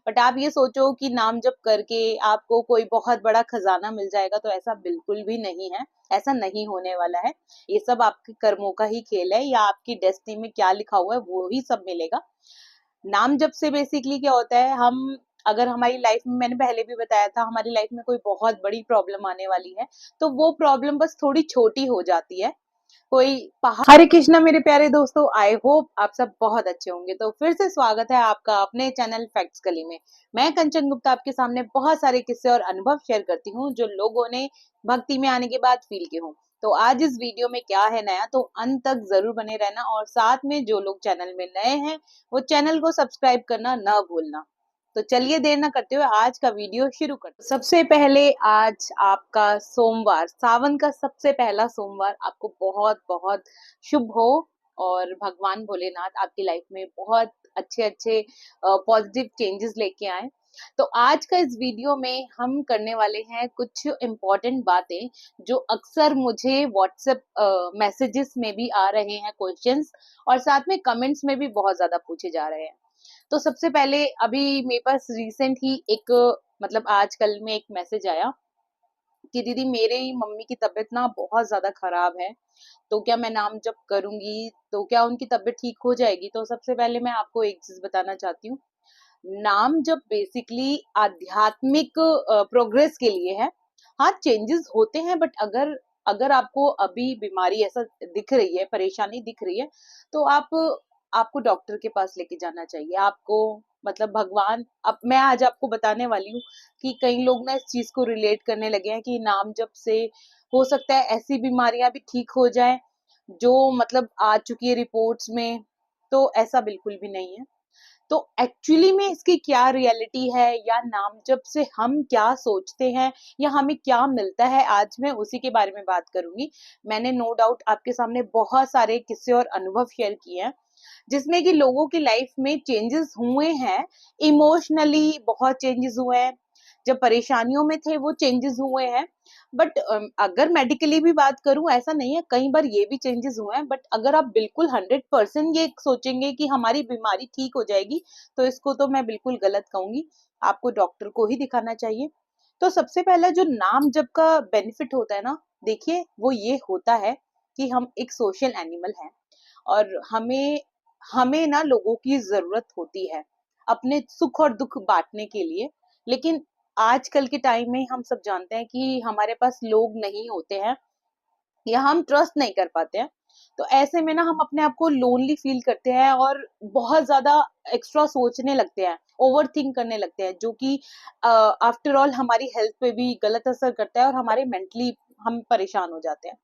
But आप ये सोचो कि नाम जप करके आपको कोई बहुत बड़ा खजाना मिल जाएगा, तो ऐसा बिल्कुल भी नहीं है। ऐसा नहीं होने वाला है। ये सब आपके कर्मों का ही खेल है, या आपकी डेस्टिनी में क्या लिखा हुआ है वो ही सब मिलेगा। नाम जप से बेसिकली क्या होता है, हम अगर हमारी लाइफ में, मैंने पहले भी बताया था, हमारी लाइफ में कोई बहुत बड़ी प्रॉब्लम आने वाली है, तो वो प्रॉब्लम बस थोड़ी छोटी हो जाती है। कोई पहाड़। हरे कृष्णा मेरे प्यारे दोस्तों, आई होप आप सब बहुत अच्छे होंगे। तो फिर से स्वागत है आपका अपने चैनल फैक्ट्स गली में। मैं कंचन गुप्ता आपके सामने बहुत सारे किस्से और अनुभव शेयर करती हूँ जो लोगों ने भक्ति में आने के बाद फील किए हों। तो आज इस वीडियो में क्या है नया, तो अंत तक जरूर बने रहना, और साथ में जो लोग चैनल में नए हैं वो चैनल को सब्सक्राइब करना न भूलना। तो चलिए देर न करते हुए आज का वीडियो शुरू करते हैं। सबसे पहले आज आपका सोमवार, सावन का सबसे पहला सोमवार आपको बहुत बहुत शुभ हो, और भगवान भोलेनाथ आपकी लाइफ में बहुत अच्छे अच्छे पॉजिटिव चेंजेस लेके आए। तो आज का इस वीडियो में हम करने वाले हैं कुछ इम्पोर्टेंट बातें जो अक्सर मुझे व्हाट्सएप मैसेजेस में भी आ रहे हैं क्वेश्चंस, और साथ में कमेंट्स में भी बहुत ज्यादा पूछे जा रहे हैं। तो सबसे पहले अभी मेरे पास रिसेंट ही एक, मतलब आजकल में एक मैसेज आया कि दीदी मेरी मम्मी की तबीयत ना बहुत ज्यादा खराब है, तो क्या मैं नाम जप करूंगी तो क्या उनकी तबीयत ठीक हो जाएगी। तो सबसे पहले मैं आपको एक चीज बताना चाहती हूँ, नाम जप बेसिकली आध्यात्मिक प्रोग्रेस के लिए है। हाँ, चेंजेस होते हैं, बट अगर अगर आपको अभी बीमारी ऐसा दिख रही है, परेशानी दिख रही है, तो आपको डॉक्टर के पास लेके जाना चाहिए। आपको, मतलब भगवान, अब मैं आज आपको बताने वाली हूँ कि कई लोग ना इस चीज को रिलेट करने लगे हैं कि नाम जप से हो सकता है ऐसी बीमारियां भी ठीक हो जाए जो मतलब आ चुकी है रिपोर्ट्स में। तो ऐसा बिल्कुल भी नहीं है। तो एक्चुअली में इसकी क्या रियलिटी है, या नाम जप से हम क्या सोचते हैं, या हमें क्या मिलता है, आज मैं उसी के बारे में बात करूंगी। मैंने नो डाउट आपके सामने बहुत सारे किस्से और अनुभव शेयर किए हैं जिसमें कि लोगों की लाइफ में चेंजेस हुए हैं। इमोशनली बहुत चेंजेस हुए हैं, जब परेशानियों में थे वो चेंजेस हुए हैं। बट अगर मेडिकली भी बात करूं, ऐसा नहीं है, कई बार ये भी चेंजेस हुए हैं। बट अगर आप बिल्कुल 100% ये सोचेंगे कि हमारी बीमारी ठीक हो जाएगी, तो इसको तो मैं बिल्कुल गलत कहूंगी। आपको डॉक्टर को ही दिखाना चाहिए। तो सबसे पहला जो नाम जप का बेनिफिट होता है ना, देखिए वो ये होता है कि हम एक सोशल एनिमल हैं, और हमें हमें ना लोगों की जरूरत होती है अपने सुख और दुख बांटने के लिए। लेकिन आजकल के टाइम में हम सब जानते हैं कि हमारे पास लोग नहीं होते हैं, या हम ट्रस्ट नहीं कर पाते हैं। तो ऐसे में ना हम अपने आप को लोनली फील करते हैं, और बहुत ज्यादा एक्स्ट्रा सोचने लगते हैं, ओवर थिंक करने लगते हैं, जो कि आफ्टर ऑल हमारी हेल्थ पे भी गलत असर करता है, और हमारे मेंटली हम परेशान हो जाते हैं।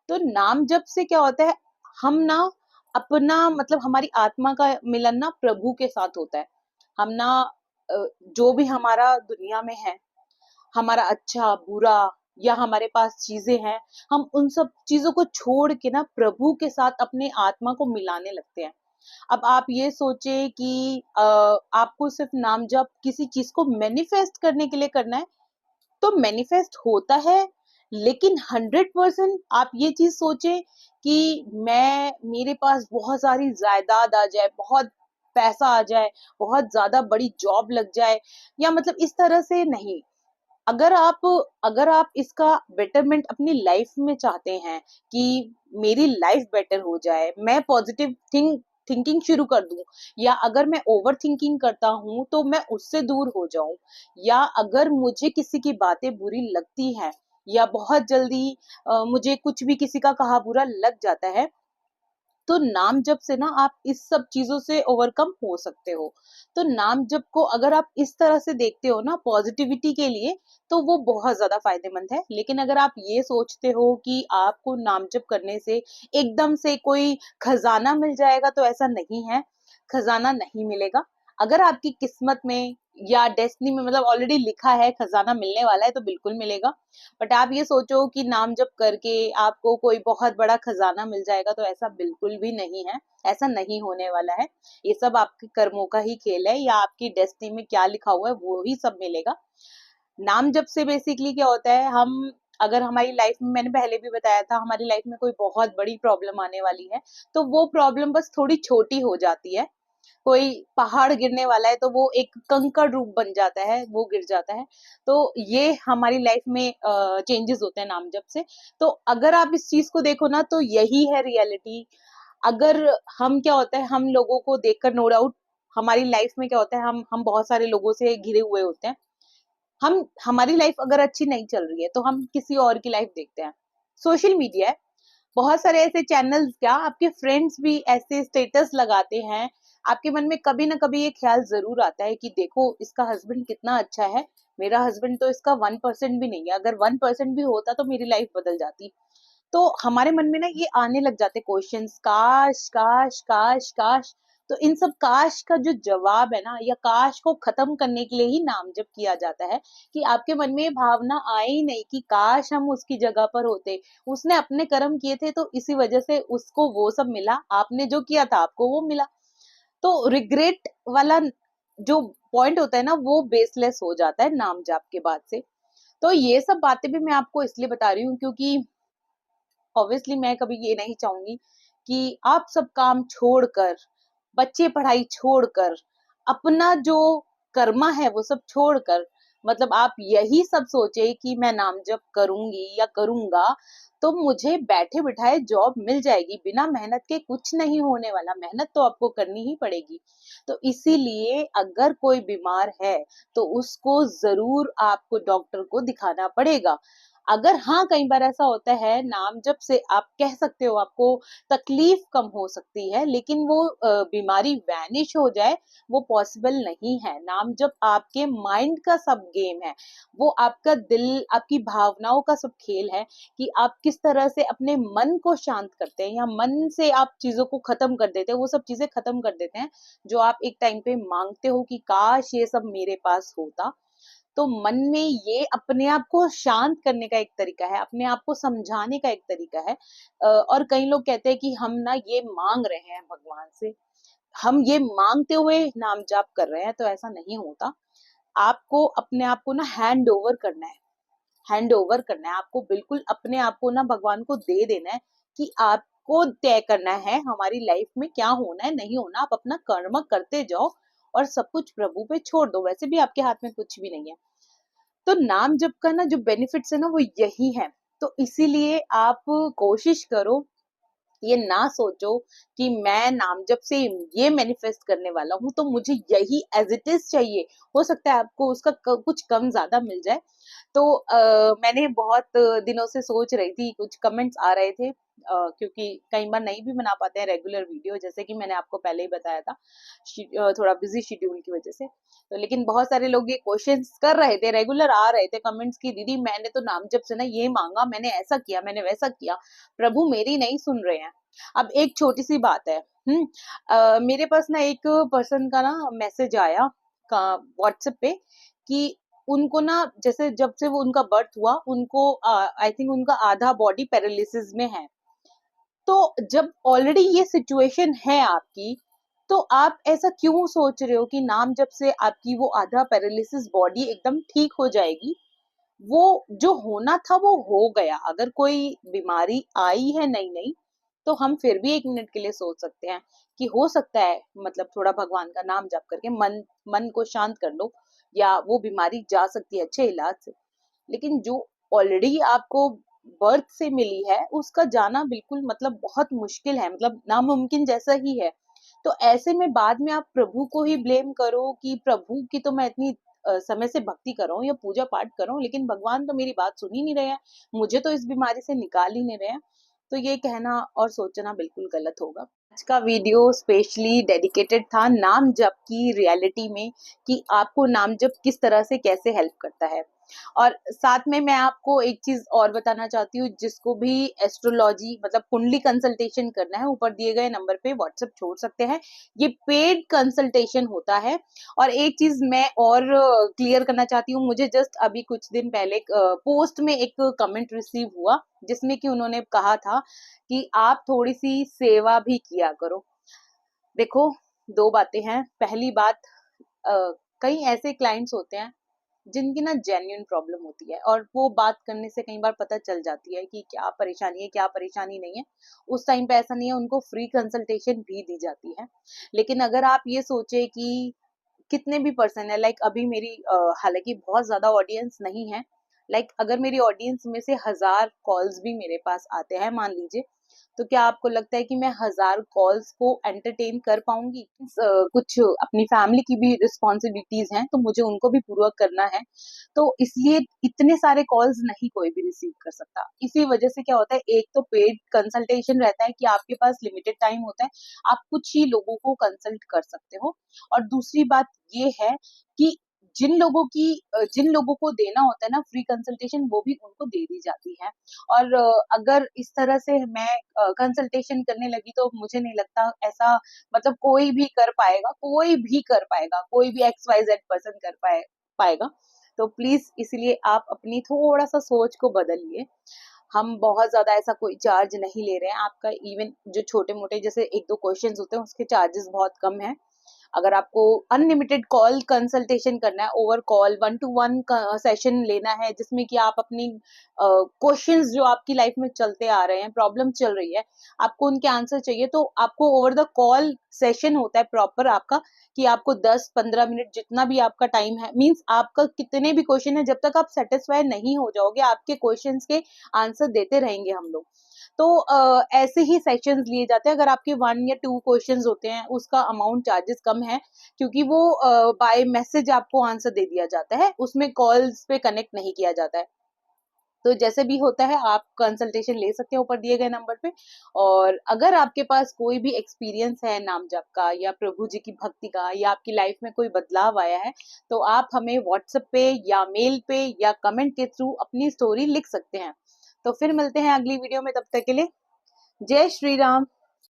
तो नाम जप से क्या होता है, हम ना अपना, मतलब हमारी आत्मा का मिलन ना प्रभु के साथ होता है। हम ना जो भी हमारा दुनिया में है, हमारा अच्छा बुरा, या हमारे पास चीजें हैं, हम उन सब चीजों को छोड़ के ना प्रभु के साथ अपने आत्मा को मिलाने लगते हैं। अब आप ये सोचे कि आपको सिर्फ नाम जप किसी चीज को मैनिफेस्ट करने के लिए करना है, तो मैनिफेस्ट होता है। लेकिन 100% आप ये चीज सोचे कि मैं, मेरे पास बहुत सारी जायदाद आ जाए, बहुत पैसा आ जाए, बहुत ज्यादा बड़ी जॉब लग जाए, या मतलब इस तरह से नहीं। अगर आप अगर आप इसका बेटरमेंट अपनी लाइफ में चाहते हैं कि मेरी लाइफ बेटर हो जाए, मैं पॉजिटिव थिंकिंग शुरू कर दूं, या अगर मैं ओवर थिंकिंग करता हूं तो मैं उससे दूर हो जाऊं, या अगर मुझे किसी की बातें बुरी लगती हैं, या बहुत जल्दी मुझे कुछ भी किसी का कहा बुरा लग जाता है, तो नाम जप से ना आप इस सब चीजों से ओवरकम हो सकते हो। तो नाम जप को अगर आप इस तरह से देखते हो ना पॉजिटिविटी के लिए, तो वो बहुत ज्यादा फायदेमंद है। लेकिन अगर आप ये सोचते हो कि आपको नाम जप करने से एकदम से कोई खजाना मिल जाएगा, तो ऐसा नहीं है। खजाना नहीं मिलेगा। अगर आपकी किस्मत में या डेस्टिनी में, मतलब ऑलरेडी लिखा है खजाना मिलने वाला है, तो बिल्कुल मिलेगा। बट आप ये सोचो कि नाम जप करके आपको कोई बहुत बड़ा खजाना मिल जाएगा, तो ऐसा बिल्कुल भी नहीं है। ऐसा नहीं होने वाला है। ये सब आपके कर्मों का ही खेल है, या आपकी डेस्टिनी में क्या लिखा हुआ है वो ही सब मिलेगा। नाम जप से बेसिकली क्या होता है, हम अगर हमारी लाइफ में, मैंने पहले भी बताया था, हमारी लाइफ में कोई बहुत बड़ी प्रॉब्लम आने वाली है, तो वो प्रॉब्लम बस थोड़ी छोटी हो जाती है। कोई पहाड़ गिरने वाला है तो वो एक कंकड़ रूप बन जाता है, वो गिर जाता है। तो ये हमारी लाइफ में चेंजेस होते हैं नाम जप से। तो अगर आप इस चीज को देखो ना तो यही है रियलिटी। अगर हम क्या होता है, हम लोगों को देखकर नो डाउट हमारी लाइफ में क्या होता है, हम बहुत सारे लोगों से घिरे हुए होते हैं। हम हमारी लाइफ अगर अच्छी नहीं चल रही है तो हम किसी और की लाइफ देखते हैं। सोशल मीडिया है, बहुत सारे ऐसे चैनल्स, क्या आपके फ्रेंड्स भी ऐसे स्टेटस लगाते हैं, आपके मन में कभी ना कभी ये ख्याल जरूर आता है कि देखो इसका हस्बैंड कितना अच्छा है, मेरा हस्बैंड तो इसका 1% भी नहीं है, अगर 1% भी होता तो मेरी लाइफ बदल जाती। तो हमारे मन में ना ये आने लग जाते क्वेश्चंस, काश काश काश काश। तो इन सब काश का जो जवाब है ना, या काश को खत्म करने के लिए ही नाम जप किया जाता है, कि आपके मन में ये भावना आए ही नहीं कि काश हम उसकी जगह पर होते, उसने अपने कर्म किए थे तो इसी वजह से उसको वो सब मिला, आपने जो किया था आपको वो मिला। तो रिग्रेट वाला जो पॉइंट होता है ना, वो बेसलेस हो जाता है नाम जाप के बाद से। तो ये सब बातें भी मैं आपको इसलिए बता रही हूँ क्योंकि ऑब्वियसली मैं कभी ये नहीं चाहूंगी कि आप सब काम छोड़कर, बच्चे पढ़ाई छोड़कर, अपना जो कर्मा है वो सब छोड़कर, मतलब आप यही सब सोचे कि मैं नाम जप करूंगी या करूंगा तो मुझे बैठे बिठाए जॉब मिल जाएगी, बिना मेहनत के कुछ नहीं होने वाला, मेहनत तो आपको करनी ही पड़ेगी। तो इसीलिए अगर कोई बीमार है तो उसको जरूर आपको डॉक्टर को दिखाना पड़ेगा। अगर हाँ कई बार ऐसा होता है नाम जप से आप कह सकते हो आपको तकलीफ कम हो सकती है, लेकिन वो बीमारी वैनिश हो जाए वो पॉसिबल नहीं है। नाम जप आपके माइंड का सब गेम है, वो आपका दिल, आपकी भावनाओं का सब खेल है कि आप किस तरह से अपने मन को शांत करते हैं या मन से आप चीजों को खत्म कर देते हैं, वो सब चीजें खत्म कर देते हैं जो आप एक टाइम पे मांगते हो कि काश ये सब मेरे पास होता। तो मन में ये अपने आप को शांत करने का एक तरीका है, अपने आप को समझाने का एक तरीका है। और कई लोग कहते हैं कि हम ना ये मांग रहे हैं भगवान से, हम ये मांगते हुए नाम जाप कर रहे हैं, तो ऐसा नहीं होता। आपको अपने आप को ना हैंड ओवर करना है, हैंड ओवर करना है आपको, बिल्कुल अपने आप को ना भगवान को दे देना है कि आपको तय करना है हमारी लाइफ में क्या होना है नहीं होना, आप अपना कर्म करते जाओ और सब कुछ प्रभु पे छोड़ दो, वैसे भी आपके हाथ में कुछ भी नहीं है। तो नाम जप का ना जो बेनिफिट्स है ना वो यही है। तो इसीलिए आप कोशिश करो, ये ना सोचो कि मैं नाम जप से ये मैनिफेस्ट करने वाला हूँ तो मुझे यही एज इट इज चाहिए, हो सकता है आपको उसका कुछ कम ज्यादा मिल जाए। तो मैंने बहुत दिनों से सोच रही थी, कुछ कमेंट्स आ रहे थे क्योंकि कई बार नहीं भी बना पाते हैं रेगुलर वीडियो, जैसे कि मैंने आपको पहले ही बताया था, थोड़ा बिजी शेड्यूल की वजह से। तो लेकिन बहुत सारे लोग ये क्वेश्चंस कर रहे थे, रेगुलर आ रहे थे कमेंट्स की, दीदी मैंने तो नाम जप से ना ये मांगा, मैंने ऐसा किया, मैंने वैसा किया, प्रभु मेरी नहीं सुन रहे हैं। अब एक छोटी सी बात है, मेरे पास ना एक पर्सन का ना मैसेज आया व्हाट्सएप पे कि उनको ना जैसे जब से वो उनका बर्थ हुआ उनको आई थिंक उनका आधा बॉडी पैरालिसिस में है। तो जब ऑलरेडी ये सिचुएशन है आपकी, तो आप ऐसा क्यों सोच रहे हो कि नाम जब से आपकी वो आधा पैरालिसिस बॉडी एकदम ठीक हो जाएगी? वो जो होना था वो हो गया। अगर कोई बीमारी आई है नई नई तो हम फिर भी एक मिनट के लिए सोच सकते हैं कि हो सकता है, मतलब थोड़ा भगवान का नाम जप करके मन मन को शांत कर लो, या वो बीमारी जा सकती है अच्छे इलाज से। लेकिन जो ऑलरेडी आपको बर्थ से मिली है उसका जाना बिल्कुल मतलब बहुत मुश्किल है, मतलब नामुमकिन जैसा ही है। तो ऐसे में बाद में आप प्रभु को ही ब्लेम करो कि प्रभु की तो मैं इतनी समय से भक्ति कर रहा हूँ या पूजा पाठ कर रहा हूँ लेकिन भगवान तो मेरी बात सुन ही नहीं रहे हैं, मुझे तो इस बीमारी से निकाल ही नहीं रहे हैं। तो ये कहना और सोचना बिल्कुल गलत होगा। आज का वीडियो स्पेशली डेडिकेटेड था नाम जप की रियलिटी में, कि आपको नाम जप किस तरह से कैसे हेल्प करता है। और साथ में मैं आपको एक चीज और बताना चाहती हूँ, जिसको भी एस्ट्रोलॉजी मतलब कुंडली कंसल्टेशन करना है, ऊपर दिए गए नंबर पे व्हाट्सएप छोड़ सकते हैं, ये पेड कंसल्टेशन होता है। और एक चीज मैं और क्लियर करना चाहती हूँ, मुझे जस्ट अभी कुछ दिन पहले पोस्ट में एक कमेंट रिसीव हुआ जिसमें कि उन्होंने कहा था कि आप थोड़ी सी सेवा भी किया करो। देखो, दो बातें हैं। पहली बात, कई ऐसे क्लाइंट्स होते हैं जिनकी ना जेन्युइन प्रॉब्लम होती है, और वो बात करने से कई बार पता चल जाती है कि क्या परेशानी है, क्या परेशानी नहीं है। उस टाइम पे ऐसा नहीं है, उनको फ्री कंसल्टेशन भी दी जाती है। लेकिन अगर आप ये सोचे कि कितने भी पर्सन है, लाइक अभी मेरी हालांकि बहुत ज्यादा ऑडियंस नहीं है, लाइक अगर मेरी ऑडियंस में से 1000 कॉल्स भी मेरे पास आते हैं मान लीजिए, तो क्या आपको लगता है कि मैं 1000 कॉल्स को एंटरटेन कर पाऊंगी? कुछ अपनी फैमिली की भी रिस्पॉन्सिबिलिटीज हैं, तो मुझे उनको भी पूरा करना है। तो इसलिए इतने सारे कॉल्स नहीं कोई भी रिसीव कर सकता। इसी वजह से क्या होता है, एक तो पेड कंसल्टेशन रहता है कि आपके पास लिमिटेड टाइम होता है, आप कुछ ही लोगों को कंसल्ट कर सकते हो। और दूसरी बात ये है कि जिन लोगों को देना होता है ना फ्री कंसल्टेशन, वो भी उनको दे दी जाती है। और अगर इस तरह से मैं कंसल्टेशन करने लगी, तो मुझे नहीं लगता ऐसा, मतलब कोई भी कर पाएगा, कोई भी कर पाएगा, कोई भी XYZ पर्सन कर पाएगा। तो प्लीज इसलिए आप अपनी थोड़ा सा सोच को बदलिए। हम बहुत ज्यादा ऐसा कोई चार्ज नहीं ले रहे हैं आपका। इवन जो छोटे मोटे जैसे 1-2 क्वेश्चंस होते हैं, उसके चार्जेस बहुत कम है। अगर आपको अनलिमिटेड कॉल कंसल्टेशन करना है, ओवर कॉल 1-to-1 सेशन लेना है, जिसमें कि आप अपनी क्वेश्चंस जो आपकी लाइफ में चलते आ रहे हैं, प्रॉब्लम चल रही है, आपको उनके आंसर चाहिए, तो आपको ओवर द कॉल सेशन होता है प्रॉपर आपका, कि आपको 10-15 मिनट जितना भी आपका टाइम है, मींस आपका कितने भी क्वेश्चन है, जब तक आप सेटिस्फाई नहीं हो जाओगे, आपके क्वेश्चंस के आंसर देते रहेंगे हम लोग। तो ऐसे ही सेशंस लिए जाते हैं। अगर आपके 1 या 2 क्वेश्चंस होते हैं, उसका अमाउंट चार्जेस कम है, क्योंकि वो बाय मैसेज आपको आंसर दे दिया जाता है, उसमें कॉल्स पे कनेक्ट नहीं किया जाता है। तो जैसे भी होता है, आप कंसल्टेशन ले सकते हैं ऊपर दिए गए नंबर पे। और अगर आपके पास कोई भी एक्सपीरियंस है नाम जप का, या प्रभु जी की भक्ति का, या आपकी लाइफ में कोई बदलाव आया है, तो आप हमें व्हाट्सएप पे या मेल पे या कमेंट के थ्रू अपनी स्टोरी लिख सकते हैं। तो फिर मिलते हैं अगली वीडियो में, तब तक के लिए जय श्री राम।